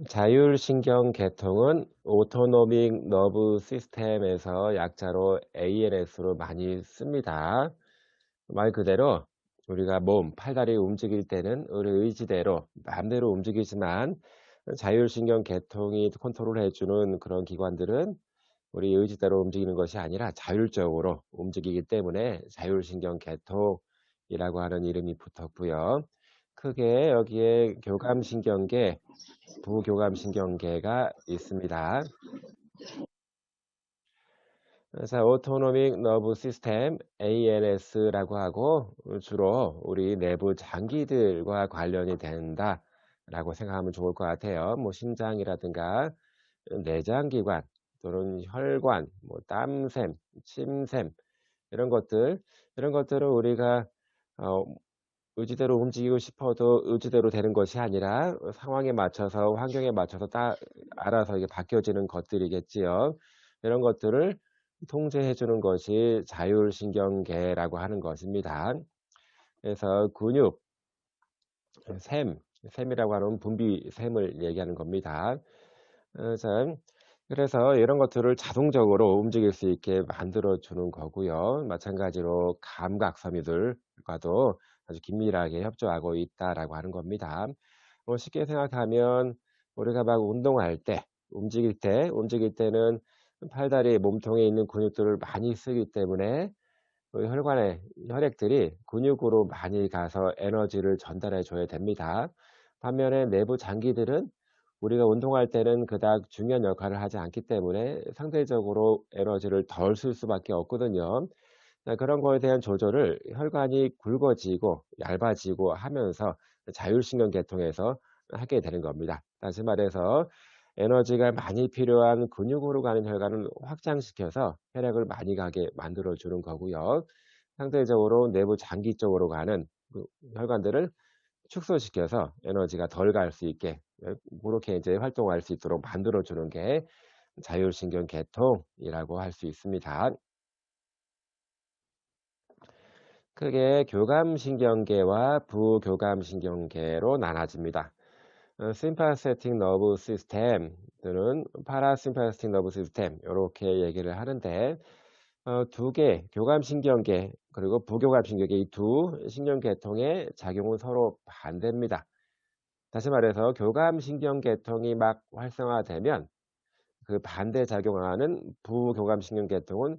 자율신경 계통은 오토노믹 너브 시스템에서 약자로 ANS로 많이 씁니다. 말 그대로 우리가 몸, 팔다리 움직일 때는 우리 의지대로 마음대로 움직이지만 자율신경 계통이 컨트롤해주는 그런 기관들은 우리 의지대로 움직이는 것이 아니라 자율적으로 움직이기 때문에 자율신경 계통이라고 하는 이름이 붙었고요. 크게 여기에 교감신경계, 부교감신경계가 있습니다. 그래서 오토노믹 너브 시스템 ANS라고 하고 주로 우리 내부 장기들과 관련이 된다라고 생각하면 좋을 것 같아요. 뭐 심장이라든가 내장기관 또는 혈관, 뭐 땀샘, 침샘 이런 것들은 우리가 어, 의지대로 움직이고 싶어도 의지대로 되는 것이 아니라 상황에 맞춰서 환경에 맞춰서 알아서 이게 바뀌어지는 것들이겠지요. 이런 것들을 통제해 주는 것이 자율신경계라고 하는 것입니다. 그래서 근육, 샘, 샘이라고 하는 분비샘을 얘기하는 겁니다. 참, 그래서 이런 것들을 자동적으로 움직일 수 있게 만들어 주는 거고요. 마찬가지로 감각 섬유들과도 아주 긴밀하게 협조하고 있다라고 하는 겁니다. 뭐 쉽게 생각하면 우리가 막 운동할 때, 움직일 때는 팔다리 몸통에 있는 근육들을 많이 쓰기 때문에 혈관에 혈액들이 근육으로 많이 가서 에너지를 전달해 줘야 됩니다. 반면에 내부 장기들은 우리가 운동할 때는 그닥 중요한 역할을 하지 않기 때문에 상대적으로 에너지를 덜 쓸 수밖에 없거든요. 그런 거에 대한 조절을 혈관이 굵어지고 얇아지고 하면서 자율신경 계통에서 하게 되는 겁니다. 다시 말해서 에너지가 많이 필요한 근육으로 가는 혈관을 확장시켜서 혈액을 많이 가게 만들어 주는 거고요. 상대적으로 내부 장기 쪽으로 가는 그 혈관들을 축소시켜서 에너지가 덜 갈 수 있게 그렇게 이제 활동할 수 있도록 만들어 주는 게 자율신경 계통이라고 할 수 있습니다. 크게 교감신경계와 부교감신경계로 나눠집니다. 심파세틱 너브 시스템 또는 파라심파세틱 너브 시스템 이렇게 얘기를 하는데 두 개, 교감신경계 그리고 부교감신경계 이 두 신경계통의 작용은 서로 반대입니다. 다시 말해서 교감신경계통이 막 활성화되면 그 반대 작용하는 부교감신경계통은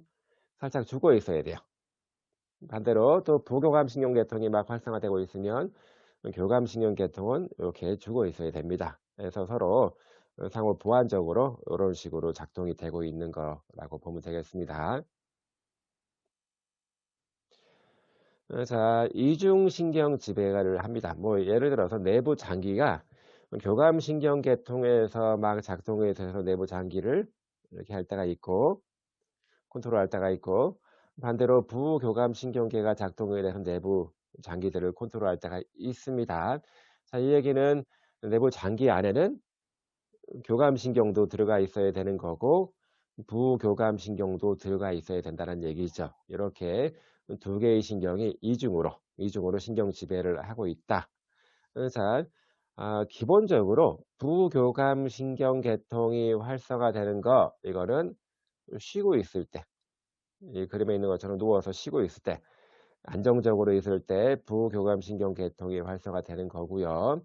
살짝 죽어 있어야 돼요. 반대로 또 부교감신경계통이 막 활성화되고 있으면 교감신경계통은 이렇게 죽어 있어야 됩니다. 그래서 서로 상호 보완적으로 이런 식으로 작동이 되고 있는 거라고 보면 되겠습니다. 자, 이중신경 지배를 합니다. 뭐 예를 들어서 내부 장기가 교감신경계통에서 막 작동이 돼서 내부 장기를 이렇게 할 때가 있고 컨트롤할 때가 있고 반대로 부교감신경계가 작동을 해서 내부 장기들을 컨트롤할 때가 있습니다. 자, 이 얘기는 내부 장기 안에는 교감신경도 들어가 있어야 되는 거고 부교감신경도 들어가 있어야 된다는 얘기죠. 이렇게 두 개의 신경이 이중으로 신경 지배를 하고 있다. 자, 기본적으로 부교감신경 계통이 활성화되는 거 이거는 쉬고 있을 때 이 그림에 있는 것처럼 누워서 쉬고 있을 때 안정적으로 있을 때 부교감신경 계통이 활성화되는 거고요.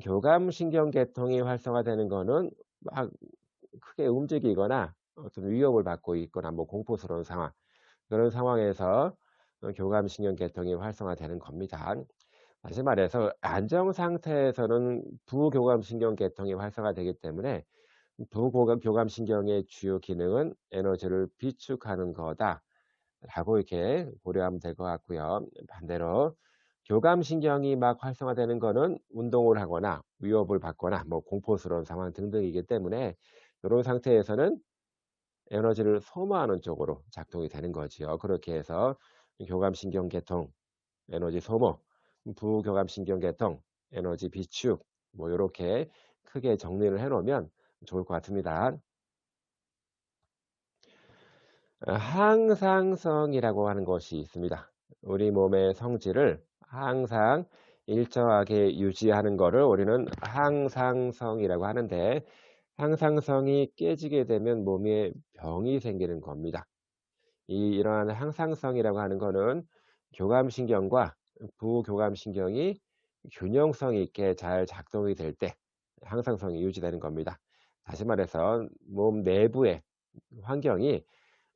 교감신경 계통이 활성화되는 거는 막 크게 움직이거나 어떤 위협을 받고 있거나 뭐 공포스러운 상황 그런 상황에서 교감신경 계통이 활성화되는 겁니다. 다시 말해서 안정 상태에서는 부교감신경 계통이 활성화되기 때문에 부교감신경의 주요 기능은 에너지를 비축하는 거다라고 이렇게 고려하면 될 것 같고요. 반대로 교감신경이 막 활성화되는 거는 운동을 하거나 위협을 받거나 뭐 공포스러운 상황 등등이기 때문에 이런 상태에서는 에너지를 소모하는 쪽으로 작동이 되는 거지요. 그렇게 해서 교감신경 계통, 에너지 소모, 부교감신경 계통, 에너지 비축 뭐 요렇게 크게 정리를 해 놓으면 좋을 것 같습니다. 항상성이라고 하는 것이 있습니다. 우리 몸의 성질을 항상 일정하게 유지하는 거를 우리는 항상성이라고 하는데, 항상성이 깨지게 되면 몸에 병이 생기는 겁니다. 이러한 항상성이라고 하는 거는 교감신경과 부교감신경이 균형성 있게 잘 작동이 될 때 항상성이 유지되는 겁니다. 다시 말해서 몸 내부의 환경이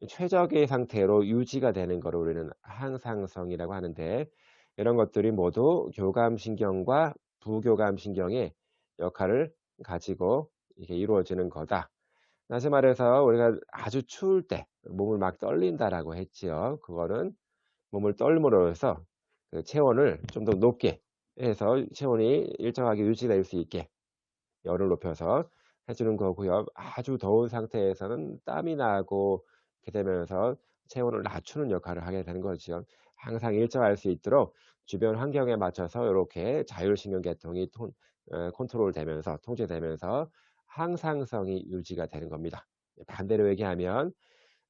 최적의 상태로 유지가 되는 것을 우리는 항상성이라고 하는데, 이런 것들이 모두 교감신경과 부교감신경의 역할을 가지고 이게 이루어지는 거다. 다시 말해서 우리가 아주 추울 때 몸을 막 떨린다라고 했지요. 그거는 몸을 떨므로써 그 체온을 좀 더 높게 해서 체온이 일정하게 유지될 수 있게 열을 높여서 해 주는 거고요. 아주 더운 상태에서는 땀이 나고 이렇게 되면서 체온을 낮추는 역할을 하게 되는 거죠. 항상 일정할 수 있도록 주변 환경에 맞춰서 요렇게 자율신경계통이 컨트롤되면서 통제되면서 항상성이 유지가 되는 겁니다. 반대로 얘기하면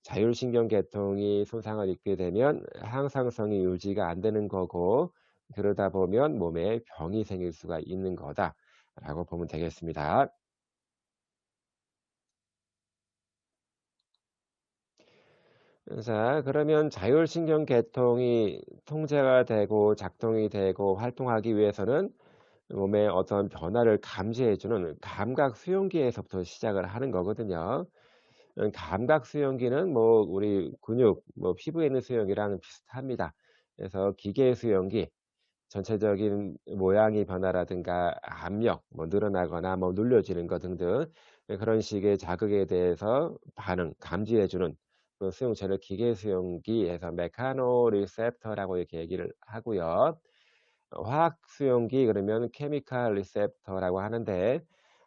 자율신경계통이 손상을 입게 되면 항상성이 유지가 안 되는 거고, 그러다 보면 몸에 병이 생길 수가 있는 거다라고 보면 되겠습니다. 자, 그러면 자율신경계통이 통제가 되고 작동이 되고 활동하기 위해서는 몸의 어떤 변화를 감지해주는 감각 수용기에서부터 시작을 하는 거거든요. 감각 수용기는 뭐 우리 근육, 뭐 피부에 있는 수용기랑 비슷합니다. 그래서 기계 수용기, 전체적인 모양의 변화라든가 압력, 뭐 늘어나거나 뭐 눌려지는 것 등등 그런 식의 자극에 대해서 반응, 감지해주는 그 수용체를 기계 수용기에서 메카노 리셉터라고 이렇게 얘기를 하고요. 화학 수용기 그러면 케미칼 리셉터라고 하는데,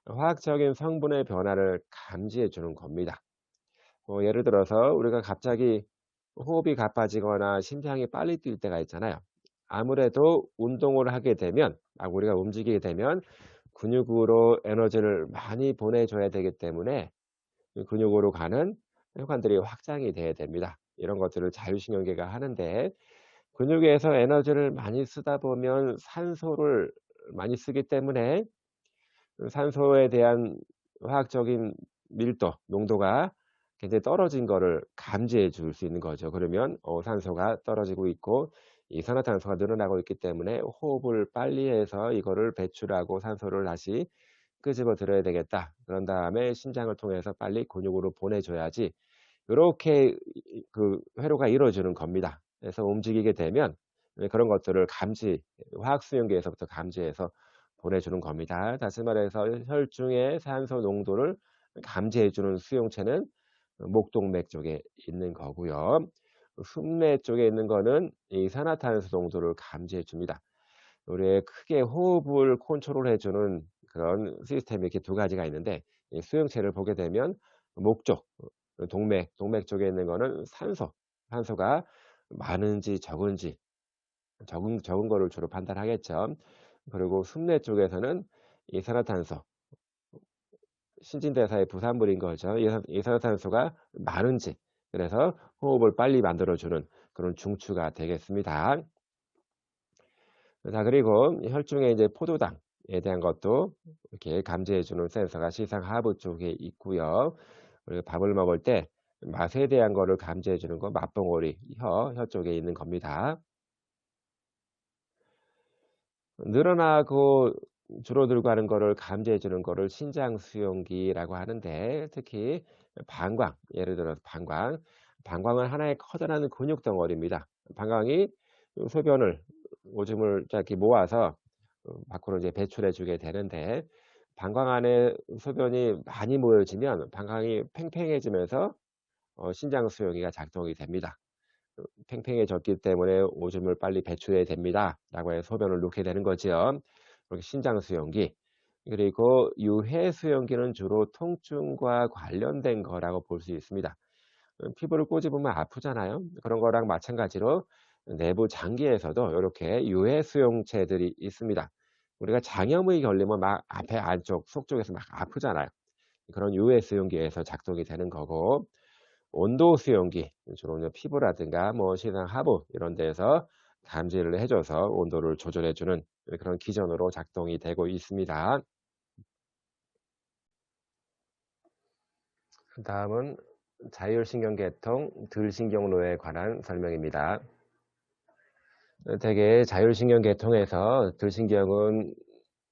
화학적인 성분의 변화를 감지해 주는 겁니다. 예를 들어서 우리가 갑자기 호흡이 가빠지거나 심장이 빨리 뛸 때가 있잖아요. 아무래도 운동을 하게 되면, 우리가 움직이게 되면 근육으로 에너지를 많이 보내줘야 되기 때문에 그 근육으로 가는 혈관들이 확장이 돼야 됩니다. 이런 것들을 자율신경계가 하는데, 근육에서 에너지를 많이 쓰다 보면 산소를 많이 쓰기 때문에 그 산소에 대한 화학적인 밀도, 농도가 굉장히 떨어진 거를 감지해 줄 수 있는 거죠. 그러면 산소가 떨어지고 있고 이산화탄소가 늘어나고 있기 때문에 호흡을 빨리 해서 이거를 배출하고 산소를 다시 끄집어 들여야 되겠다. 그런 다음에 심장을 통해서 빨리 근육으로 보내줘야지. 요렇게 그 회로가 이루어지는 겁니다. 그래서 움직이게 되면 그런 것들을 화학 수용기에서부터 감지해서 보내주는 겁니다. 다시 말해서 혈중의 산소 농도를 감지해 주는 수용체는 목동맥 쪽에 있는 거고요. 흉내 쪽에 있는 거는 이산화탄소 농도를 감지해 줍니다. 우리의 크게 호흡을 컨트롤해 주는 그런 시스템이 이렇게 두 가지가 있는데, 이 수용체를 보게 되면 목 쪽, 동맥 쪽에 있는 거는 산소가 많은지 적은지, 적은 거를 주로 판단하겠죠. 그리고 숨내 쪽에서는 이산화탄소, 신진대사의 부산물인 거죠. 이산화탄소가 많은지, 그래서 호흡을 빨리 만들어주는 그런 중추가 되겠습니다. 자, 그리고 혈중의 이제 포도당에 대한 것도 이렇게 감지해주는 센서가 시상 하부 쪽에 있고요. 그리고 밥을 먹을 때 맛에 대한 거를 감지해주는 건 맛봉오리, 혀 쪽에 있는 겁니다. 늘어나고 줄어들고 하는 거를 감지해 주는 거를 신장 수용기라고 하는데, 특히 예를 들어서 방광은 하나의 커다란 근육 덩어리입니다. 방광이 소변을 오줌을 이렇게 모아서 밖으로 이제 배출해 주게 되는데, 방광 안에 소변이 많이 모여지면 방광이 팽팽해지면서 신장 수용기가 작동이 됩니다. 팽팽해졌기 때문에 오줌을 빨리 배출해야 됩니다.라고 해서 소변을 놓게 되는 거죠. 그리고 신장 수용기, 그리고 유해 수용기는 주로 통증과 관련된 거라고 볼 수 있습니다. 피부를 꼬집으면 아프잖아요. 그런 거랑 마찬가지로 내부 장기에서도 이렇게 유해 수용체들이 있습니다. 우리가 장염이 걸리면 막 앞에 안쪽 속 쪽에서 막 아프잖아요. 그런 유해 수용기에서 작동이 되는 거고, 온도 수용기, 주로 이제 피부라든가 뭐 시상 하부 이런 데에서 감지를 해줘서 온도를 조절해주는 그런 기전으로 작동이 되고 있습니다. 다음은 자율신경계통 들신경로에 관한 설명입니다. 대개 자율신경계통에서 들신경은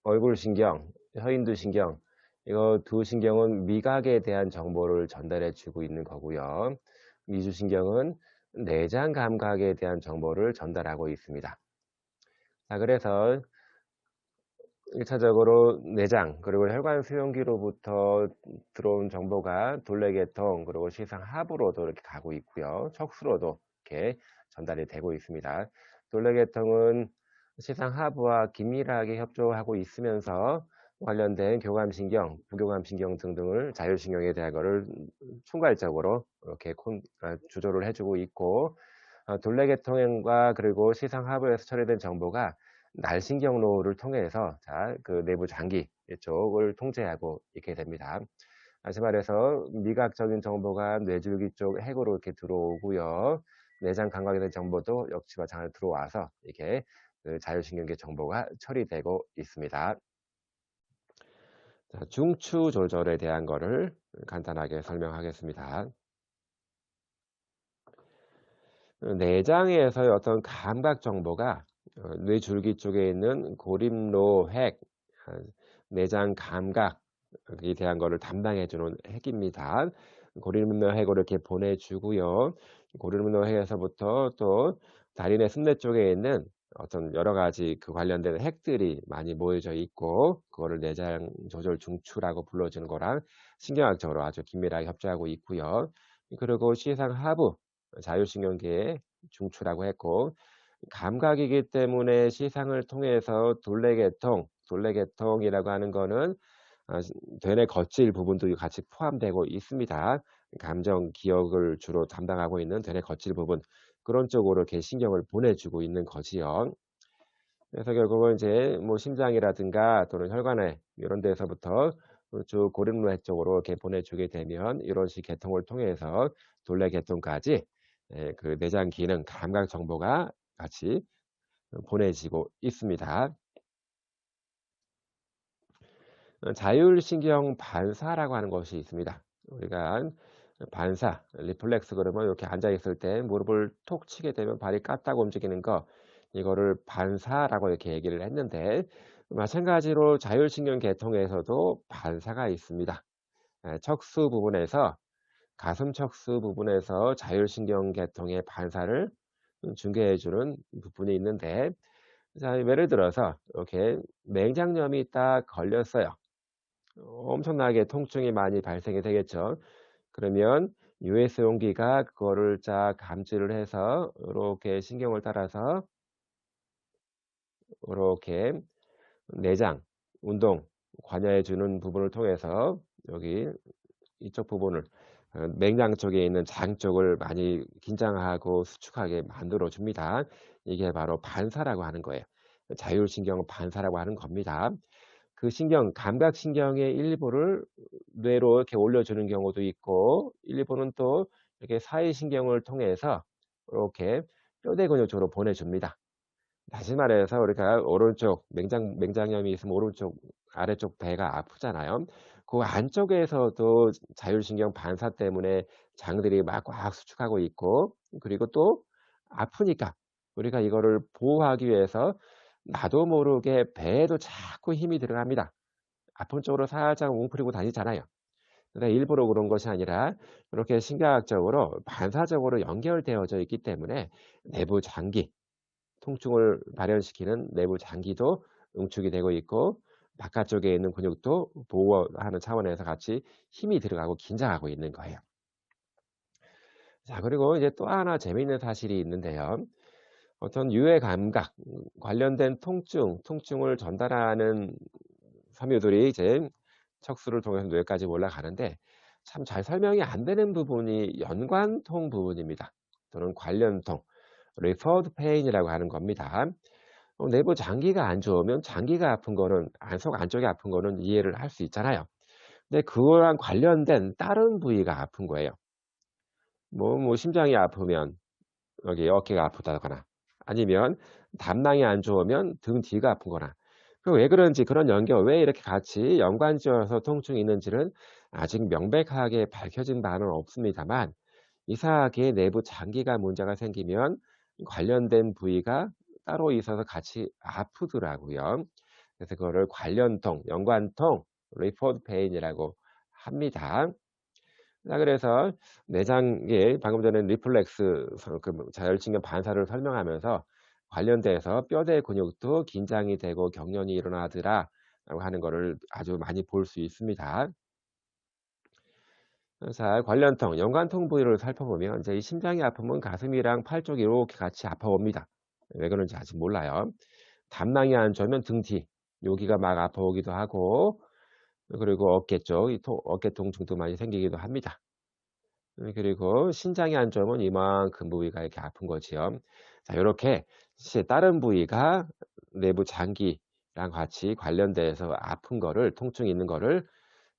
얼굴신경, 혀인두신경, 이거 두 신경은 미각에 대한 정보를 전달해 주고 있는 거고요. 미주신경은 내장 감각에 대한 정보를 전달하고 있습니다. 자, 그래서 1차적으로 내장 그리고 혈관 수용기로부터 들어온 정보가 둘레계통 그리고 시상 하부로도 이렇게 가고 있고요. 척수로도 이렇게 전달이 되고 있습니다. 둘레계통은 시상 하부와 긴밀하게 협조하고 있으면서 관련된 교감신경, 부교감신경 등등을 자율신경에 대한 것을 총괄적으로 이렇게 조절을 해주고 있고, 둘레계통과 그리고 시상 하부에서 처리된 정보가 날신경로를 통해서 그 내부 장기 쪽을 통제하고 있게 됩니다. 다시 말해서 미각적인 정보가 뇌줄기 쪽 핵으로 이렇게 들어오고요. 내장 감각에 대한 정보도 역시 마찬가지로 들어와서 이렇게 그 자율신경계 정보가 처리되고 있습니다. 자, 중추 조절에 대한 거를 간단하게 설명하겠습니다. 내장에서의 어떤 감각 정보가 뇌줄기 쪽에 있는 고립로 핵, 내장 감각에 대한 거를 담당해 주는 핵입니다. 고립로 핵으로 이렇게 보내주고요. 고립로 핵에서부터 또 다리내 순뇌 쪽에 있는 어떤 여러 가지 그 관련된 핵들이 많이 모여져 있고, 그거를 내장 조절 중추라고 불러주는 거랑 신경학적으로 아주 긴밀하게 협조하고 있고요. 그리고 시상 하부 자율신경계의 중추라고 했고, 감각이기 때문에 시상을 통해서 둘레계통이라고 하는 거는 되뇌 거칠 부분도 같이 포함되고 있습니다. 감정, 기억을 주로 담당하고 있는 되뇌 거칠 부분, 그런 쪽으로 이렇게 신경을 보내주고 있는 거지요. 그래서 결국은 이제 뭐 심장이라든가 또는 혈관에 이런 데서부터 쭉 고립로 핵 쪽으로 이렇게 보내주게 되면 이런 식 계통을 통해서 둘레계통까지 그 내장 기능, 감각 정보가 같이 보내지고 있습니다. 자율신경 반사라고 하는 것이 있습니다. 우리가 반사, 리플렉스 그러면 이렇게 앉아 있을 때 무릎을 톡 치게 되면 발이 까딱 움직이는 거, 이거를 반사라고 이렇게 얘기를 했는데, 마찬가지로 자율신경 계통에서도 반사가 있습니다. 척수 부분에서, 가슴 척수 부분에서 자율신경 계통의 반사를 중개해주는 부분이 있는데, 자, 예를 들어서 이렇게 맹장염이 딱 걸렸어요. 엄청나게 통증이 많이 발생이 되겠죠. 그러면 US 용기가 그거를 쫙 감지를 해서 이렇게 신경을 따라서 이렇게 내장 운동 관여해 주는 부분을 통해서 여기 이쪽 부분을 맹장 쪽에 있는 장 쪽을 많이 긴장하고 수축하게 만들어 줍니다. 이게 바로 반사라고 하는 거예요. 자율신경 반사라고 하는 겁니다. 그 신경, 감각신경의 일부를 뇌로 이렇게 올려주는 경우도 있고, 일부는 또 이렇게 사이신경을 통해서 이렇게 뼈대 근육 쪽으로 보내줍니다. 다시 말해서 우리가 오른쪽 맹장염이 있으면 오른쪽 아래쪽 배가 아프잖아요. 그 안쪽에서도 자율신경 반사 때문에 장들이 막 꽉 수축하고 있고, 그리고 또 아프니까 우리가 이거를 보호하기 위해서 나도 모르게 배에도 자꾸 힘이 들어갑니다. 아픈 쪽으로 살짝 웅크리고 다니잖아요. 근데 일부러 그런 것이 아니라 이렇게 신경학적으로 반사적으로 연결되어져 있기 때문에 내부 장기, 통증을 발현시키는 내부 장기도 응축이 되고 있고, 바깥쪽에 있는 근육도 보호하는 차원에서 같이 힘이 들어가고 긴장하고 있는 거예요. 자, 그리고 이제 또 하나 재미있는 사실이 있는데요. 어떤 유해 감각 관련된 통증을 전달하는 섬유들이 이제 척수를 통해서 뇌까지 올라가는데, 참 잘 설명이 안 되는 부분이 연관통 부분입니다. 또는 관련통, referred pain이라고 하는 겁니다. 내부 장기가 안 좋으면 장기가 아픈 거는 속 안쪽이 아픈 거는 이해를 할 수 있잖아요. 근데 그거랑 관련된 다른 부위가 아픈 거예요. 뭐 심장이 아프면 여기 어깨가 아프다거나, 아니면 담낭이 안 좋으면 등 뒤가 아픈 거나. 그 왜 그런지 그런 연결 왜 이렇게 같이 연관지어서 통증이 있는지는 아직 명백하게 밝혀진 바는 없습니다만 이상하게 내부 장기가 문제가 생기면 관련된 부위가 따로 있어서 같이 아프더라고요. 그래서 그거를 관련통, 연관통, referred pain이라고 합니다. 자, 그래서 내장에 방금 전에 리플렉스 자율신경 반사를 설명하면서 관련돼서 뼈대 근육도 긴장이 되고 경련이 일어나더라라고 하는 거를 아주 많이 볼 수 있습니다. 자, 관련통, 연관통 부위를 살펴보면 이제 이 심장이 아프면 가슴이랑 팔 쪽이 이렇게 같이 아파옵니다. 왜 그런지 아직 몰라요. 담낭이 안 좋으면 등 뒤, 여기가 막 아파오기도 하고, 그리고 어깨 쪽, 어깨 통증도 많이 생기기도 합니다. 그리고 신장이 안 좋으면 이만큼 부위가 이렇게 아픈 거지요. 자, 요렇게 다른 부위가 내부 장기랑 같이 관련돼서 아픈 거를, 통증이 있는 거를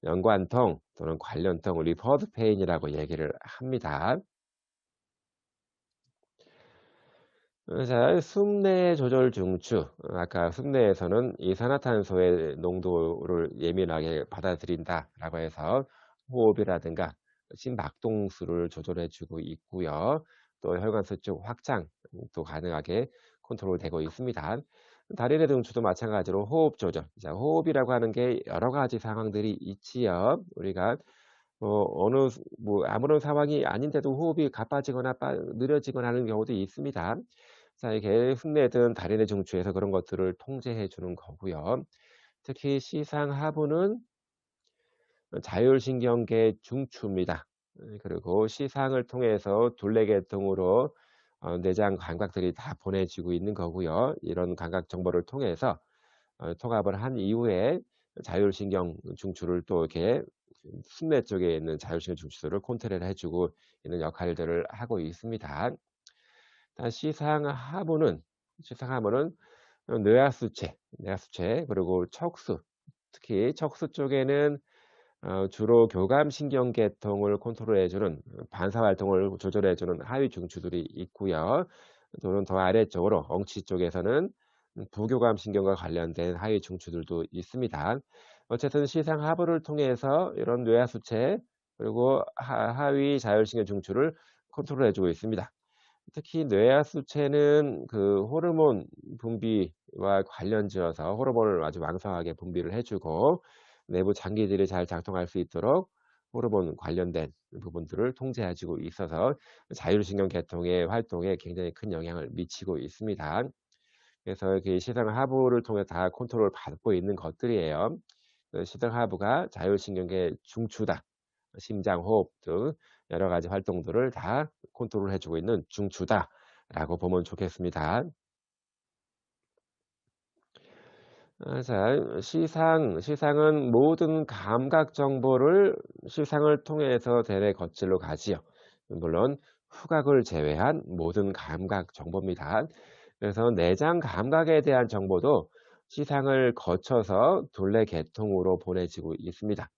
연관통 또는 관련통, referred pain이라고 얘기를 합니다. 자, 숨내 조절 중추. 아까 숨내에서는 이산화탄소의 농도를 예민하게 받아들인다라고 해서 호흡이라든가 심박동수를 조절해 주고 있고요. 또 혈관수 쪽 확장도 가능하게 컨트롤되고 있습니다. 다리내 중추도 마찬가지로 호흡 조절. 자, 호흡이라고 하는 게 여러 가지 상황들이 있지요. 우리가 아무런 상황이 아닌데도 호흡이 가빠지거나 느려지거나 하는 경우도 있습니다. 자, 이게 흉내든 다리내 중추에서 그런 것들을 통제해 주는 거고요. 특히 시상하부는 자율신경계 중추입니다. 그리고 시상을 통해서 둘레계통으로 내장 감각들이 다 보내지고 있는 거고요. 이런 감각 정보를 통해서 통합을 한 이후에 자율신경 중추를 또 이렇게 순뇌 쪽에 있는 자율신경 중추들을 컨트롤 해주고 있는 역할들을 하고 있습니다. 시상하부는 뇌하수체 그리고 척수, 특히 척수 쪽에는 주로 교감신경계통을 컨트롤해주는 반사활동을 조절해주는 하위 중추들이 있고요. 또는 더 아래쪽으로 엉치 쪽에서는 부교감신경과 관련된 하위 중추들도 있습니다. 어쨌든 시상하부를 통해서 이런 뇌하수체 그리고 하위 자율신경 중추를 컨트롤해주고 있습니다. 특히 뇌하수체는 그 호르몬 분비와 관련지어서 호르몬을 아주 왕성하게 분비를 해주고 내부 장기들이 잘 작동할 수 있도록 호르몬 관련된 부분들을 통제해주고 있어서 자율신경 계통의 활동에 굉장히 큰 영향을 미치고 있습니다. 그래서 이렇게 시상하부를 통해 다 컨트롤 받고 있는 것들이에요. 시상하부가 자율신경계 중추다. 심장, 호흡 등 여러 가지 활동들을 다 컨트롤 해주고 있는 중추다라고 보면 좋겠습니다. 자, 시상은 모든 감각 정보를 시상을 통해서 대뇌 거칠로 가지요. 물론 후각을 제외한 모든 감각 정보입니다. 그래서 내장 감각에 대한 정보도 시상을 거쳐서 둘레 계통으로 보내지고 있습니다.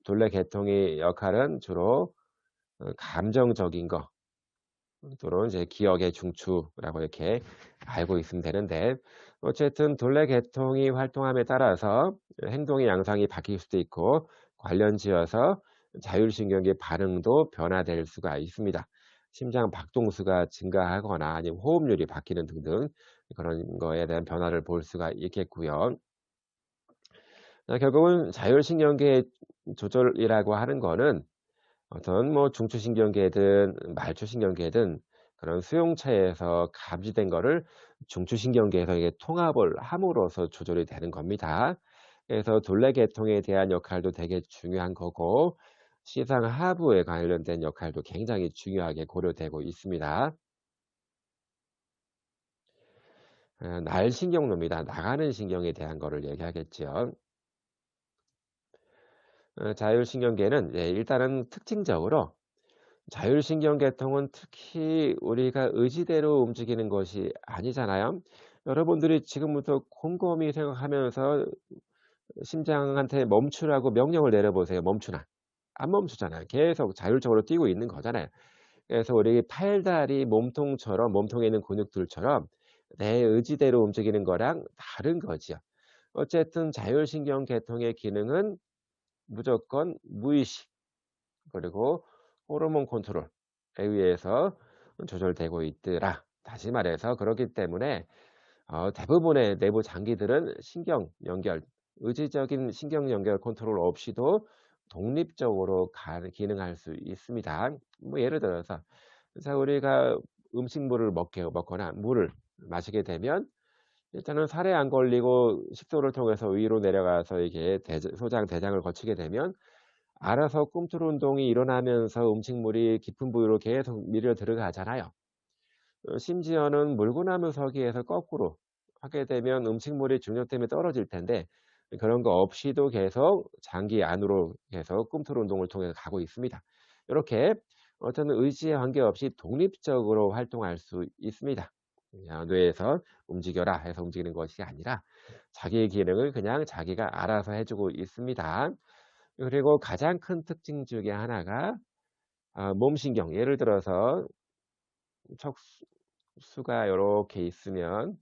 둘레 계통의 역할은 주로 감정적인 거 또는 이제 기억의 중추라고 이렇게 알고 있으면 되는데 어쨌든 둘레 계통이 활동함에 따라서 행동의 양상이 바뀔 수도 있고 관련지어서 자율신경계 반응도 변화될 수가 있습니다. 심장 박동수가 증가하거나 아니면 호흡률이 바뀌는 등등 그런 거에 대한 변화를 볼 수가 있겠고요. 결국은 자율신경계 조절이라고 하는 거는 어떤 중추신경계든 말초신경계든 그런 수용체에서 감지된 거를 중추신경계에서 이게 통합을 함으로써 조절이 되는 겁니다. 그래서 둘레계통에 대한 역할도 되게 중요한 거고 시상 하부에 관련된 역할도 굉장히 중요하게 고려되고 있습니다. 날신경로입니다. 나가는 신경에 대한 거를 얘기하겠죠. 자율신경계는 일단은 특징적으로 자율신경계통은 특히 우리가 의지대로 움직이는 것이 아니잖아요. 여러분들이 지금부터 곰곰이 생각하면서 심장한테 멈추라고 명령을 내려보세요. 멈추나. 안 멈추잖아요. 계속 자율적으로 뛰고 있는 거잖아요. 그래서 우리 팔다리 몸통에 있는 근육들처럼 내 의지대로 움직이는 거랑 다른 거지요. 어쨌든 자율신경 계통의 기능은 무조건 무의식 그리고 호르몬 컨트롤에 의해서 조절되고 있더라. 다시 말해서 그렇기 때문에 대부분의 내부 장기들은 신경 연결, 의지적인 신경 연결 컨트롤 없이도 독립적으로 기능할 수 있습니다. 뭐 예를 들어서 자 우리가 음식물을 먹거나 물을 마시게 되면 일단은 살에 안 걸리고 식도를 통해서 위로 내려가서 이게 소장, 대장을 거치게 되면 알아서 꿈틀 운동이 일어나면서 음식물이 깊은 부위로 계속 밀려 들어가잖아요. 심지어는 물구나무 서기에서 거꾸로 하게 되면 음식물이 중력 때문에 떨어질 텐데 그런 거 없이도 계속 장기 안으로 계속 꿈틀 운동을 통해서 가고 있습니다. 이렇게 어떤 의지에 관계없이 독립적으로 활동할 수 있습니다. 그냥 뇌에서 움직여라 해서 움직이는 것이 아니라 자기의 기능을 그냥 자기가 알아서 해주고 있습니다. 그리고 가장 큰 특징 중에 하나가 몸신경. 예를 들어서 척수가 요렇게 있으면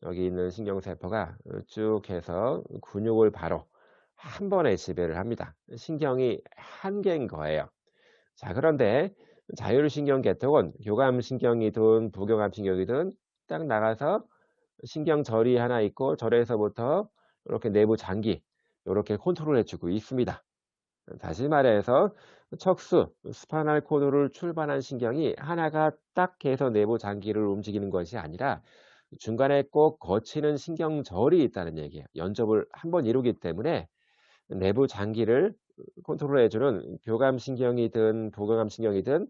여기 있는 신경세포가 쭉 해서 근육을 바로 한 번에 지배를 합니다. 신경이 한 개인 거예요. 자, 그런데 자율신경 계통은 교감신경이든 부교감신경이든 딱 나가서 신경절이 하나 있고 절에서부터 이렇게 내부 장기 이렇게 컨트롤해 주고 있습니다. 다시 말해서 척수, 스파이널 코드를 출발한 신경이 하나가 딱 해서 내부 장기를 움직이는 것이 아니라 중간에 꼭 거치는 신경절이 있다는 얘기예요. 연접을 한번 이루기 때문에 내부 장기를 컨트롤해 주는 교감신경이든 부교감신경이든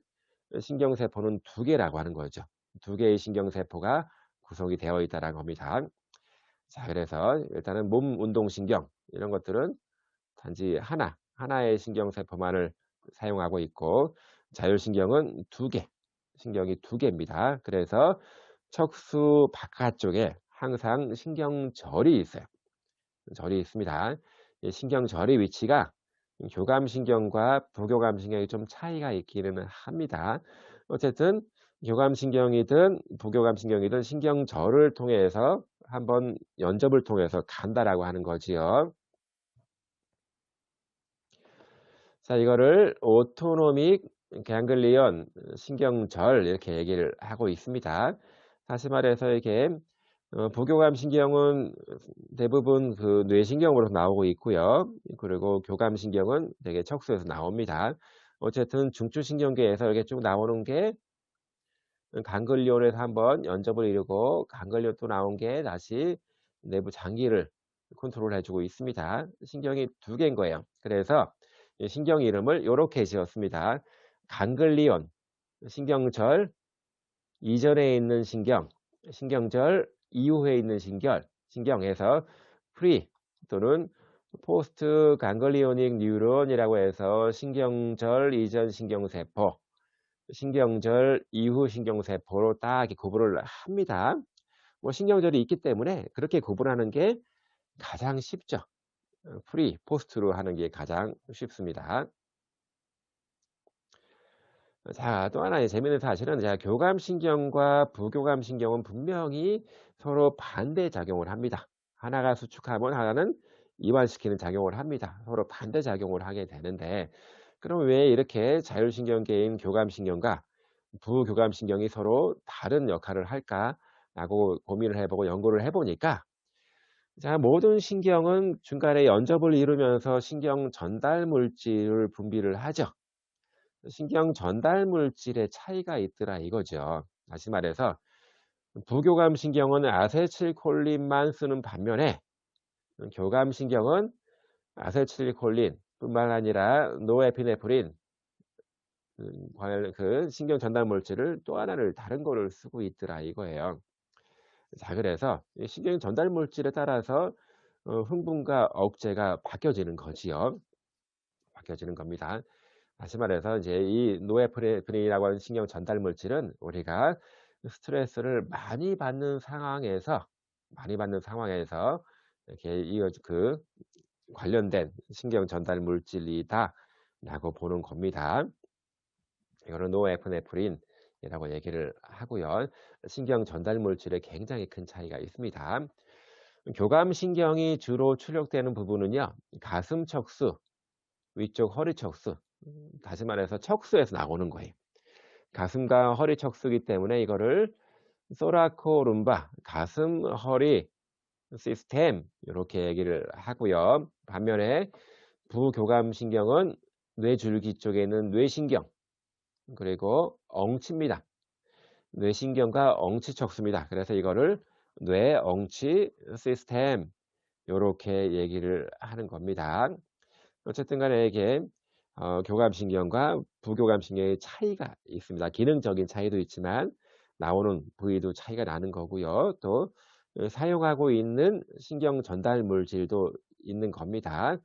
신경세포는 두 개라고 하는 거죠. 두 개의 신경세포가 구성이 되어 있다는 겁니다. 자, 그래서 일단은 몸 운동신경 이런 것들은 단지 하나의 신경세포만을 사용하고 있고 자율신경은 두 개, 신경이 두 개입니다. 그래서 척수 바깥쪽에 항상 신경절이 있어요. 절이 있습니다. 이 신경절의 위치가 교감신경과 부교감신경이 좀 차이가 있기는 합니다. 어쨌든 교감신경이든 부교감신경이든 신경절을 통해서 한번 연접을 통해서 간다라고 하는 거지요. 자, 이거를 오토노믹 ganglion 신경절 이렇게 얘기를 하고 있습니다. 다시 말해서 이게 부교감 신경은 대부분 그 뇌신경으로 나오고 있고요. 그리고 교감 신경은 되게 척수에서 나옵니다. 어쨌든 중추신경계에서 이렇게 쭉 나오는 게 강글리온에서 한번 연접을 이루고 강글리온 또 나온 게 다시 내부 장기를 컨트롤 해주고 있습니다. 신경이 두 개인 거예요. 그래서 이 신경 이름을 이렇게 지었습니다. 강글리온, 신경절 이전에 있는 신경, 신경절 이후에 있는 신경에서 프리 또는 포스트 강글리오닉 뉴런이라고 해서 신경절 이전 신경세포, 신경절 이후 신경세포로 딱 구분을 합니다. 뭐 신경절이 있기 때문에 그렇게 구분하는 게 가장 쉽죠. 프리, 포스트로 하는 게 가장 쉽습니다. 자, 또 하나의 재미있는 사실은 자, 교감신경과 부교감신경은 분명히 서로 반대 작용을 합니다. 하나가 수축하면 하나는 이완시키는 작용을 합니다. 서로 반대 작용을 하게 되는데 그럼 왜 이렇게 자율신경계인 교감신경과 부교감신경이 서로 다른 역할을 할까라고 고민을 해보고 연구를 해보니까 자, 모든 신경은 중간에 연접을 이루면서 신경 전달 물질을 분비를 하죠. 신경 전달 물질의 차이가 있더라 이거죠. 다시 말해서 부교감 신경은 아세틸콜린만 쓰는 반면에 교감 신경은 아세틸콜린 뿐만 아니라 노에피네프린 그 신경 전달 물질을 또 하나를 다른 거를 쓰고 있더라 이거예요. 자, 그래서 이 신경 전달 물질에 따라서 흥분과 억제가 바뀌어지는 거지요. 바뀌어지는 겁니다. 다시 말해서 이제 이 노에프네프린이라고 하는 신경 전달 물질은 우리가 스트레스를 많이 받는 상황에서 이렇게 그 관련된 신경 전달 물질이다라고 보는 겁니다. 이거는 노에프네프린 시스템이라고 얘기를 하고요. 신경 전달 물질에 굉장히 큰 차이가 있습니다. 교감신경이 주로 출력되는 부분은요, 가슴 척수, 위쪽 허리 척수, 다시 말해서 척수에서 나오는 거예요. 가슴과 허리 척수이기 때문에 이거를 소라코룸바, 가슴 허리 시스템 이렇게 얘기를 하고요. 반면에 부교감신경은 뇌줄기 쪽에 있는 뇌신경, 그리고 엉치입니다. 뇌신경과 엉치 척수입니다. 그래서 이거를 뇌엉치 시스템 요렇게 얘기를 하는 겁니다. 어쨌든 간에 이게 교감신경과 부교감신경의 차이가 있습니다. 기능적인 차이도 있지만 나오는 부위도 차이가 나는 거고요. 또 사용하고 있는 신경 전달 물질도 있는 겁니다.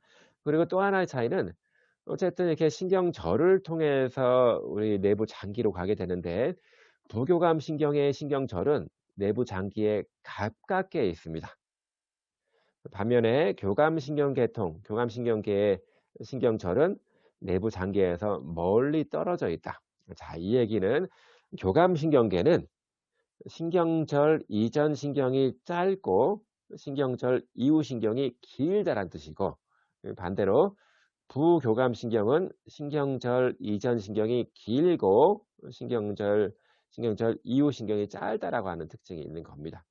그리고 또 하나의 차이는 어쨌든 이렇게 신경절을 통해서 우리 내부 장기로 가게 되는데 부교감신경의 신경절은 내부 장기에 가깝게 있습니다. 반면에 교감신경계통, 교감신경계의 신경절은 내부 장기에서 멀리 떨어져 있다. 자, 이 얘기는 교감신경계는 신경절 이전 신경이 짧고 신경절 이후 신경이 길다란 뜻이고, 반대로 부교감신경은 신경절 이전 신경이 길고 신경절 이후 신경이 짧다라고 하는 특징이 있는 겁니다.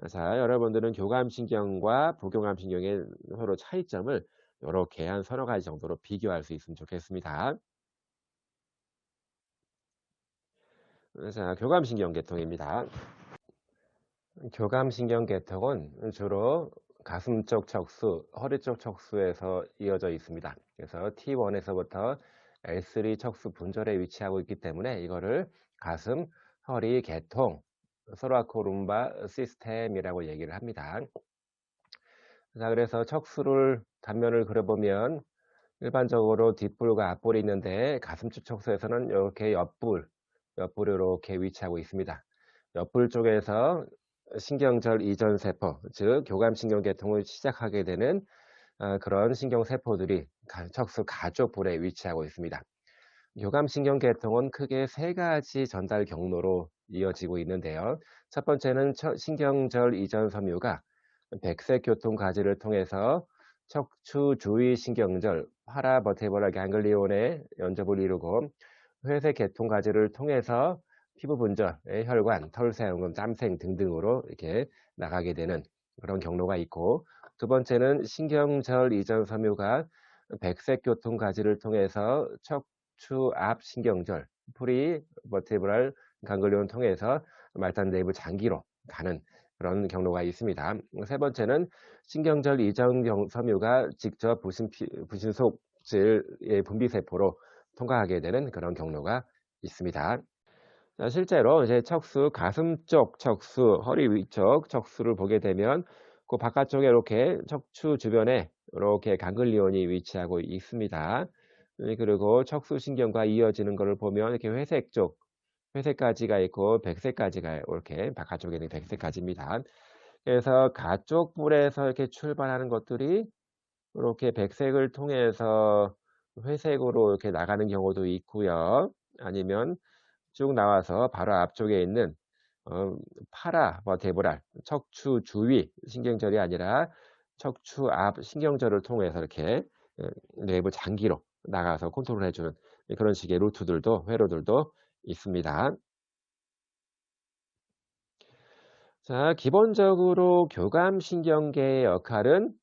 자, 여러분들은 교감신경과 부교감신경의 서로 차이점을 이렇게 한 서너 가지 정도로 비교할 수 있으면 좋겠습니다. 자, 교감신경 계통입니다. 교감신경 계통은 주로 가슴 쪽 척수, 허리 쪽 척수에서 이어져 있습니다. 그래서 T1에서부터 L3 척수 분절에 위치하고 있기 때문에 이거를 가슴, 허리 계통, 소라코룸바 시스템이라고 얘기를 합니다. 자, 그래서 척수를 단면을 그려보면 일반적으로 뒷불과 앞불이 있는데 가슴쪽 척수에서는 이렇게 옆불이 이렇게 위치하고 있습니다. 옆불 쪽에서 신경절 이전 세포, 즉 교감신경계통을 시작하게 되는 그런 신경세포들이 척수 가쪽불에 위치하고 있습니다. 교감신경계통은 크게 세 가지 전달 경로로 이어지고 있는데요. 첫 번째는 신경절 이전 섬유가 백색 교통 가지를 통해서 척추 주위 신경절 파라버테브럴 ganglion의 연접을 이루고 회색 계통 가지를 통해서 피부 분절, 혈관, 털새응음, 짬생 등등으로 이렇게 나가게 되는 그런 경로가 있고, 두 번째는 신경절 이전 섬유가 백색 교통 가지를 통해서 척추 앞 신경절 프리버테브럴 ganglion을 통해서 말단 내부 장기로 가는 그런 경로가 있습니다. 세 번째는 신경절 이전 섬유가 직접 부신속질의 분비세포로 통과하게 되는 그런 경로가 있습니다. 자, 실제로 이제 척수, 가슴 쪽 척수, 허리 위쪽 척수를 보게 되면 그 바깥쪽에 이렇게 척추 주변에 이렇게 강글리온이 위치하고 있습니다. 그리고 척수신경과 이어지는 것을 보면 이렇게 회색 쪽, 회색 가지가 있고 백색 가지가 이렇게 바깥쪽에는 백색 가지입니다. 그래서 가쪽 불에서 이렇게 출발하는 것들이 이렇게 백색을 통해서 회색으로 이렇게 나가는 경우도 있고요. 아니면 쭉 나와서 바로 앞쪽에 있는 파라버테브랄 척추 주위 신경절이 아니라 척추 앞 신경절을 통해서 이렇게 내부 장기로 나가서 컨트롤해주는 그런 식의 루트들도 회로들도 있습니다. 자, 기본적으로 교감신경계의 역할은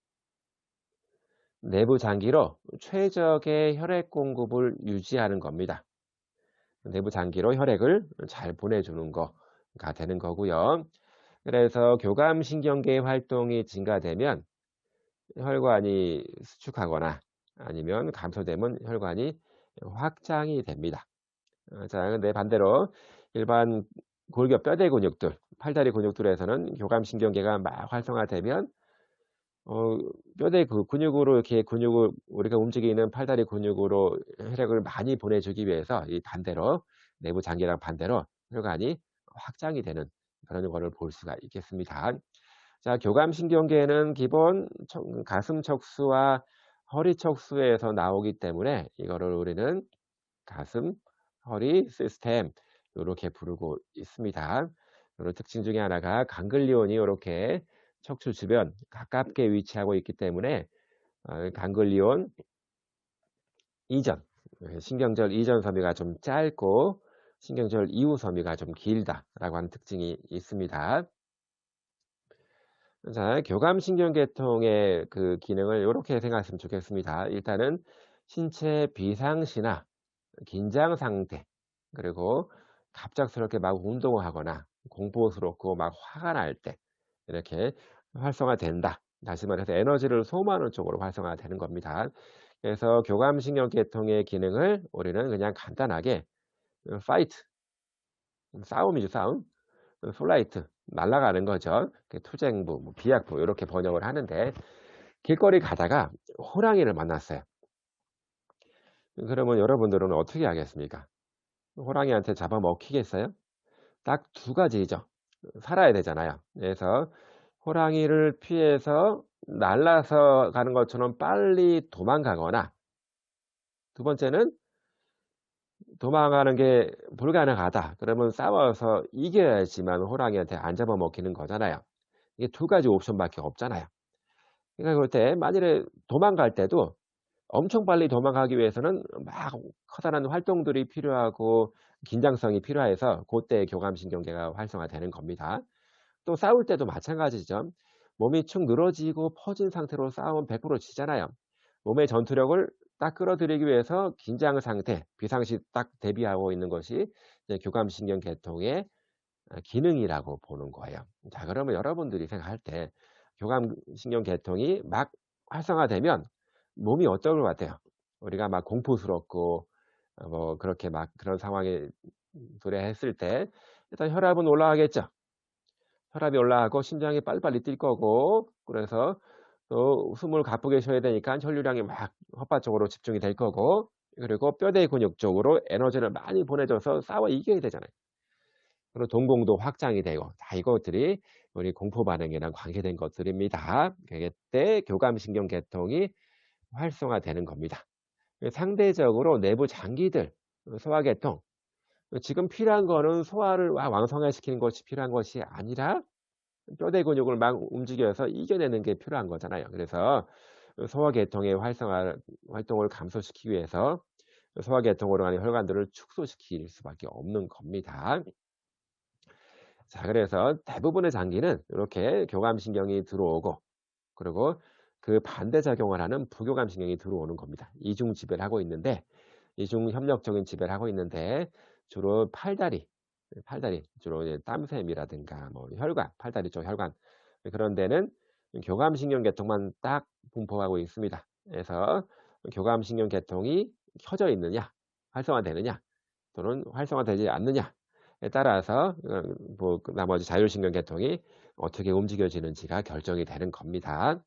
내부 장기로 최적의 혈액 공급을 유지하는 겁니다. 내부 장기로 혈액을 잘 보내주는 거가 되는 거고요. 그래서 교감신경계의 활동이 증가되면 혈관이 수축하거나 아니면 감소되면 혈관이 확장이 됩니다. 자, 근데 반대로 일반 골격 뼈대 근육들, 팔다리 근육들에서는 교감신경계가 막 활성화되면 뼈대 그 근육으로 이렇게 근육을 우리가 움직이는 팔다리 근육으로 혈액을 많이 보내주기 위해서 이 반대로 내부 장기랑 반대로 혈관이 확장이 되는 그런 거를 볼 수가 있겠습니다. 자, 교감신경계는 기본 가슴 척수와 허리 척수에서 나오기 때문에 이거를 우리는 가슴, 허리 시스템 요렇게 부르고 있습니다. 요런 특징 중에 하나가 강글리온이 요렇게 척추 주변 가깝게 위치하고 있기 때문에 강글리온 이전, 신경절 이전 섬유가 좀 짧고 신경절 이후 섬유가 좀 길다라고 하는 특징이 있습니다. 자, 교감신경계통의 그 기능을 요렇게 생각하시면 좋겠습니다. 일단은 신체 비상시나 긴장 상태, 그리고 갑작스럽게 막 운동을 하거나 공포스럽고 막 화가 날 때 이렇게 활성화된다. 다시 말해서 에너지를 소모하는 쪽으로 활성화되는 겁니다. 그래서 교감신경계통의 기능을 우리는 그냥 간단하게 파이트, 싸움이죠, 싸움. 플라이트, 날아가는 거죠. 투쟁부, 뭐 비약부 이렇게 번역을 하는데, 길거리 가다가 호랑이를 만났어요. 그러면 여러분들은 어떻게 하겠습니까? 호랑이한테 잡아먹히겠어요? 딱 두 가지죠. 살아야 되잖아요. 그래서 호랑이를 피해서 날아서 가는 것처럼 빨리 도망가거나, 두 번째는 도망가는 게 불가능하다. 그러면 싸워서 이겨야지만 호랑이한테 안 잡아먹히는 거잖아요. 이게 두 가지 옵션밖에 없잖아요. 그러니까 그럴 때 만일에 도망갈 때도 엄청 빨리 도망가기 위해서는 막 커다란 활동들이 필요하고 긴장성이 필요해서 그때 교감신경계가 활성화되는 겁니다. 또 싸울 때도 마찬가지죠. 몸이 축 늘어지고 퍼진 상태로 싸우면 100% 지잖아요. 몸의 전투력을 딱 끌어들이기 위해서 긴장 상태, 비상시 딱 대비하고 있는 것이 이제 교감신경 계통의 기능이라고 보는 거예요. 자, 그러면 여러분들이 생각할 때 교감신경 계통이 막 활성화되면 몸이 어떨 것 같아요? 우리가 막 공포스럽고 뭐 그렇게 막 그런 상황에 도래했을 때 일단 혈압은 올라가겠죠. 혈압이 올라가고 심장이 빨리빨리 뛸 거고, 그래서 또 숨을 가쁘게 쉬어야 되니까 혈류량이 막 헛바 쪽으로 집중이 될 거고, 그리고 뼈대 근육 쪽으로 에너지를 많이 보내줘서 싸워 이겨야 되잖아요. 그리고 동공도 확장이 되고, 다 이것들이 우리 공포 반응이랑 관계된 것들입니다. 그때 교감신경 계통이 활성화되는 겁니다. 상대적으로 내부 장기들, 소화계통, 지금 필요한 거는 소화를 왕성화시키는 것이 필요한 것이 아니라 뼈대 근육을 막 움직여서 이겨내는 게 필요한 거잖아요. 그래서 소화계통의 활동을 감소시키기 위해서 소화계통으로 가는 혈관들을 축소시킬 수밖에 없는 겁니다. 자, 그래서 대부분의 장기는 이렇게 교감신경이 들어오고, 그리고 그 반대작용을 하는 부교감신경이 들어오는 겁니다. 이중 지배를 하고 있는데, 이중 협력적인 지배를 하고 있는데, 주로 팔다리 주로 이제 땀샘이라든가 뭐 혈관, 팔다리 쪽 혈관, 그런 데는 교감신경 계통만 딱 분포하고 있습니다. 그래서 교감신경 계통이 켜져 있느냐, 활성화되느냐, 또는 활성화되지 않느냐에 따라서 뭐 나머지 자율신경 계통이 어떻게 움직여지는지가 결정이 되는 겁니다.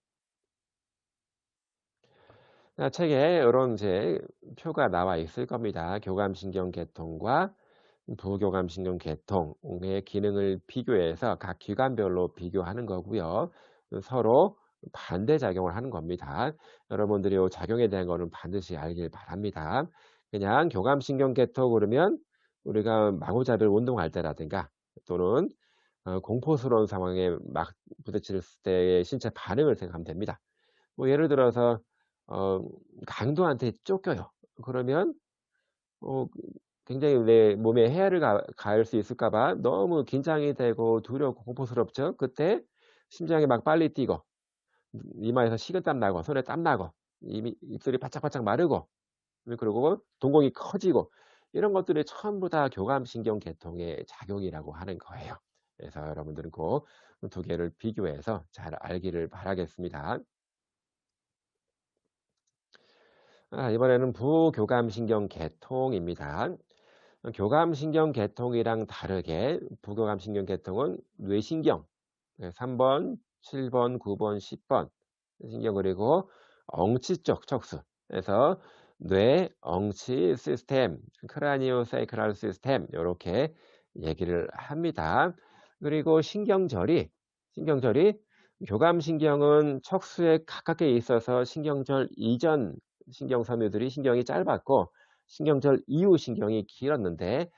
책에 이런 이제 표가 나와 있을 겁니다. 교감신경 계통과 부교감신경 계통의 기능을 비교해서 각 기관별로 비교하는 거고요. 서로 반대작용을 하는 겁니다. 여러분들이 이 작용에 대한 거는 반드시 알길 바랍니다. 그냥 교감신경 계통 그러면 우리가 마구잡이를 운동할 때라든가 또는 공포스러운 상황에 막 부딪힐 때의 신체 반응을 생각하면 됩니다. 뭐 예를 들어서 어 강도한테 쫓겨요. 그러면 어 굉장히 내 몸에 해를 가할 수 있을까 봐 너무 긴장이 되고 두렵고 공포스럽죠. 그때 심장이 막 빨리 뛰고 이마에서 식은땀 나고 손에 땀 나고 입술이 바짝바짝 마르고 그리고 동공이 커지고 이런 것들이 전부 다 교감신경 계통의 작용이라고 하는 거예요. 그래서 여러분들은 그 두 개를 비교해서 잘 알기를 바라겠습니다. 이번에는 부교감신경 계통입니다. 교감신경 계통이랑 다르게 부교감신경 계통은 뇌신경 3번, 7번, 9번, 10번 신경 그리고 엉치 쪽 척수에서 뇌, 엉치 시스템, 크라니오사이크랄 시스템 이렇게 얘기를 합니다. 그리고 신경절이 교감신경은 척수에 가깝게 있어서 신경절 이전 신경섬유들이 신경이 짧았고 신경절 이후 신경이 길었는데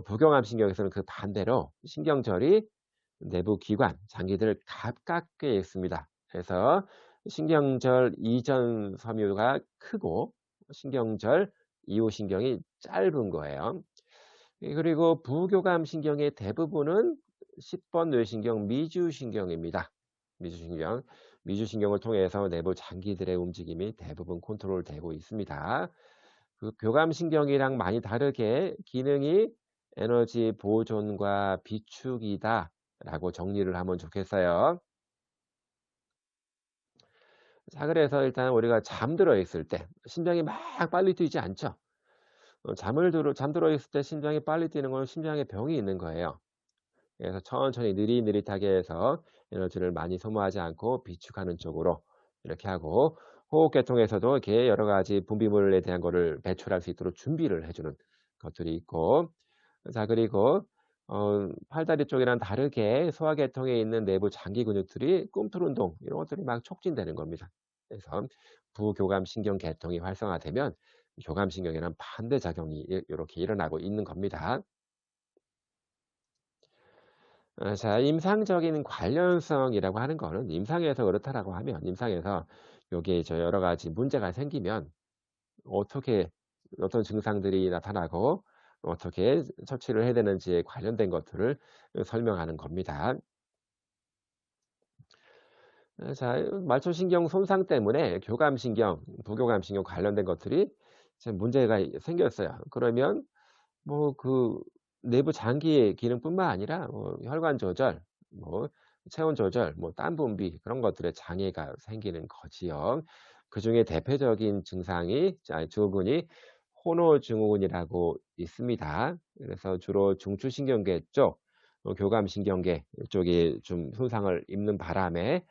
부교감 신경에서는 그 반대로 신경절이 내부 기관, 장기들 가깝게 있습니다. 그래서 신경절 이전 섬유가 크고 신경절 이후 신경이 짧은 거예요. 그리고 부교감 신경의 대부분은 10번 뇌신경 미주신경입니다. 미주신경. 미주신경을 통해서 내부 장기들의 움직임이 대부분 컨트롤되고 있습니다. 그 교감신경이랑 많이 다르게 기능이 에너지 보존과 비축이다라고 정리를 하면 좋겠어요. 자, 그래서 일단 우리가 잠들어 있을 때 심장이 막 빨리 뛰지 않죠. 잠들어 있을 때 심장이 빨리 뛰는 건 심장에 병이 있는 거예요. 그래서 천천히 느릿느릿하게 해서 에너지를 많이 소모하지 않고 비축하는 쪽으로 이렇게 하고, 호흡계통에서도 이렇게 여러 가지 분비물에 대한 거를 배출할 수 있도록 준비를 해 주는 것들이 있고, 자, 그리고 팔다리 쪽이랑 다르게 소화계통에 있는 내부 장기 근육들이 꿈틀 운동 이런 것들이 막 촉진되는 겁니다. 그래서 부교감신경 계통이 활성화되면 교감신경이랑 반대작용이 요렇게 일어나고 있는 겁니다. 자, 임상적인 관련성이라고 하는 거는 임상에서 그렇다라고 하면, 임상에서 여기에 여러 가지 문제가 생기면 어떻게, 어떤 증상들이 나타나고 어떻게 처치를 해야 되는지에 관련된 것들을 설명하는 겁니다. 자, 말초신경 손상 때문에 교감신경, 부교감신경 관련된 것들이 지금 문제가 생겼어요. 그러면 뭐 그 내부 장기의 기능뿐만 아니라 혈관 조절, 뭐 체온 조절, 뭐 땀 분비 그런 것들에 장애가 생기는 거지요. 그중에 대표적인 증상이, 증후군이 혼노증후군이라고 있습니다. 그래서 주로 중추신경계 쪽, 교감신경계 쪽이 좀 손상을 입는 바람에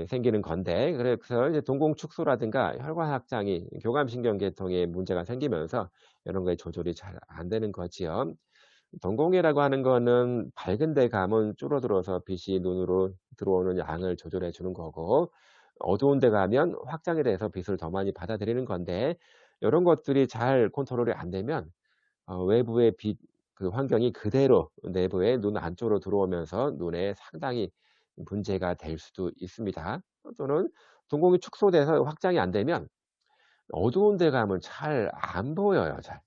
생기는 건데, 그래서 이제 동공축소라든가 혈관 확장이 교감신경계통에 문제가 생기면서 이런 거에 조절이 잘 안 되는 거지요. 동공이라고 하는 거는 밝은 데 가면 줄어들어서 빛이 눈으로 들어오는 양을 조절해 주는 거고, 어두운 데 가면 확장이 돼서 빛을 더 많이 받아들이는 건데, 요런 것들이 잘 컨트롤이 안 되면 외부의 빛 그 환경이 그대로 내부의 눈 안쪽으로 들어오면서 눈에 상당히 문제가 될 수도 있습니다. 또는 동공이 축소돼서 확장이 안 되면 어두운 데 가면 잘 안 보여요, 잘.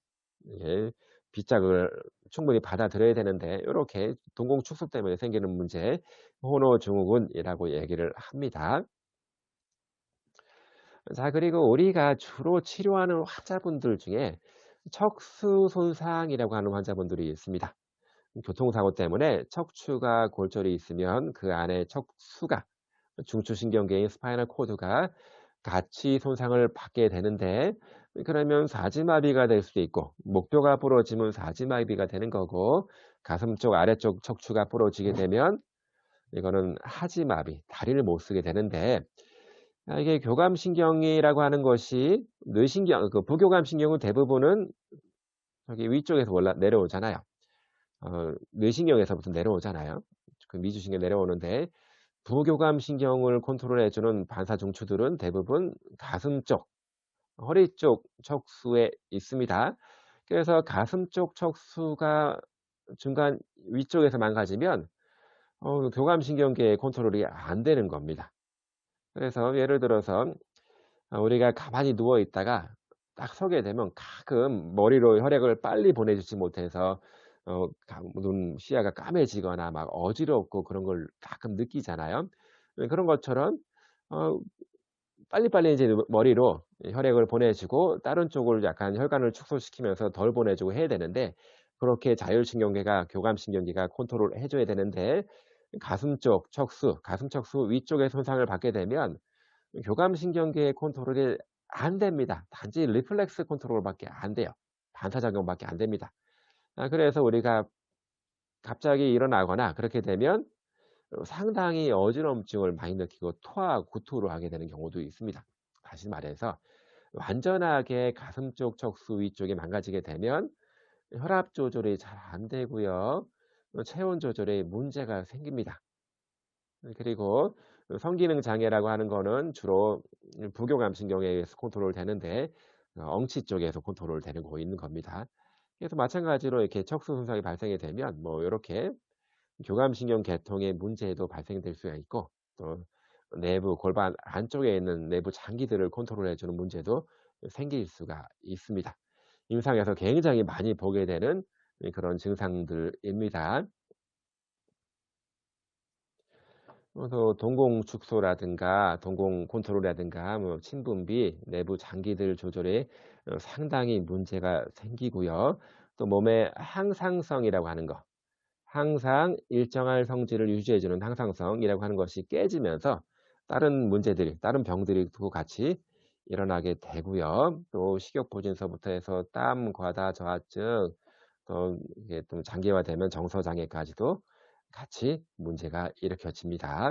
예. 빛자극을 충분히 받아들여야 되는데 요렇게 동공 축소 때문에 생기는 문제, 혼노증후군이라고 얘기를 합니다. 자, 그리고 우리가 주로 치료하는 환자분들 중에 척수 손상이라고 하는 환자분들이 있습니다. 교통사고 때문에 척추가 골절이 있으면 그 안에 척수가, 중추신경계인 스파이널 코드가 같이 손상을 받게 되는데, 그러면 사지마비가 될 수도 있고, 목뼈가 부러지면 사지마비가 되는 거고, 가슴 쪽 아래쪽 척추가 부러지게 되면 이거는 하지마비, 다리를 못 쓰게 되는데, 이게 교감신경이라고 하는 것이 뇌신경, 그 부교감신경은 대부분은 저기 위쪽에서 올라 내려오잖아요. 뇌신경에서부터 내려오잖아요. 그 미주신경 내려오는데, 부교감신경을 컨트롤해 주는 반사중추들은 대부분 가슴 쪽, 허리 쪽 척수에 있습니다. 그래서 가슴 쪽 척수가 중간 위쪽에서 망가지면 교감신경계의 컨트롤이 안 되는 겁니다. 그래서 예를 들어서 우리가 가만히 누워 있다가 딱 서게 되면 가끔 머리로 혈액을 빨리 보내주지 못해서 눈 시야가 까매지거나 막 어지럽고 그런 걸 가끔 느끼잖아요. 그런 것처럼 어 빨리빨리 이제 머리로 혈액을 보내주고 다른 쪽을 약간 혈관을 축소시키면서 덜 보내주고 해야 되는데, 그렇게 자율신경계가, 교감신경계가 컨트롤 해 줘야 되는데, 가슴 쪽 척수, 가슴 척수 위쪽에 손상을 받게 되면 교감신경계의 컨트롤이 안 됩니다. 단지 리플렉스 컨트롤밖에 안 돼요. 반사작용밖에 안 됩니다. 그래서 우리가 갑자기 일어나거나 그렇게 되면 상당히 어지럼증을 많이 느끼고 토하고 구토를 하게 되는 경우도 있습니다. 다시 말해서 완전하게 가슴 쪽 척수 위쪽이 망가지게 되면 혈압 조절이 잘 안 되고요. 체온 조절에 문제가 생깁니다. 그리고 성기능 장애라고 하는 거는 주로 부교감신경에 의해서 컨트롤 되는데 엉치 쪽에서 컨트롤 되는 거 있는 겁니다. 그래서 마찬가지로 이렇게 척수 손상이 발생이 되면 뭐 요렇게 교감신경 계통의 문제도 발생될 수가 있고 또 내부 골반 안쪽에 있는 내부 장기들을 컨트롤해 주는 문제도 생길 수가 있습니다. 임상에서 굉장히 많이 보게 되는 그런 증상들입니다. 그래서 동공 축소라든가 동공 컨트롤이라든가 뭐 침분비, 내부 장기들 조절에 상당히 문제가 생기고요. 또 몸의 항상성이라고 하는 거, 항상 일정한 성질을 유지해 주는 항상성이라고 하는 것이 깨지면서 다른 문제들이 다른 병들이 또 같이 일어나게 되고요. 또 식욕부진서부터 해서 땀, 과다, 저하증, 또 이게 또 장기화되면 정서 장애까지도 같이 문제가 일으켜집니다.